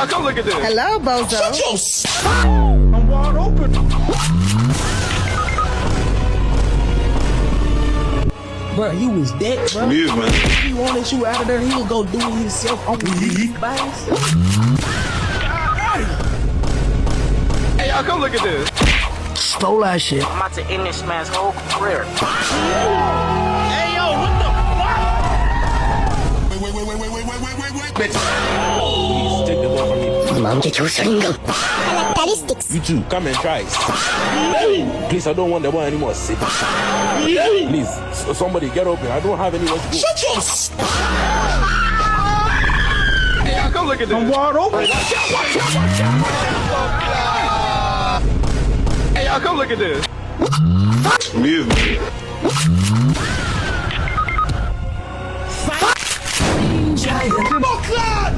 y'all, come look at this. Hello, Bozo. I'm wide open. Bro, he was dead, bro. He is, man. If he wanted you out of there, he would go do it himself on his by himself. Hey, y'all, come look at this. Stole that shit. I'm about to end this man's whole career. Hey, yo, what the fuck? Please take the ball from me. Characteristics. You too, come and try. Please, I don't want the ball anymore. Sit. Please, somebody get open. I don't have anywhere to go. Shut your. Hey, y'all, come look at this. I'm wide open. Hey, y'all, come look at this. He is, man. Oh, God!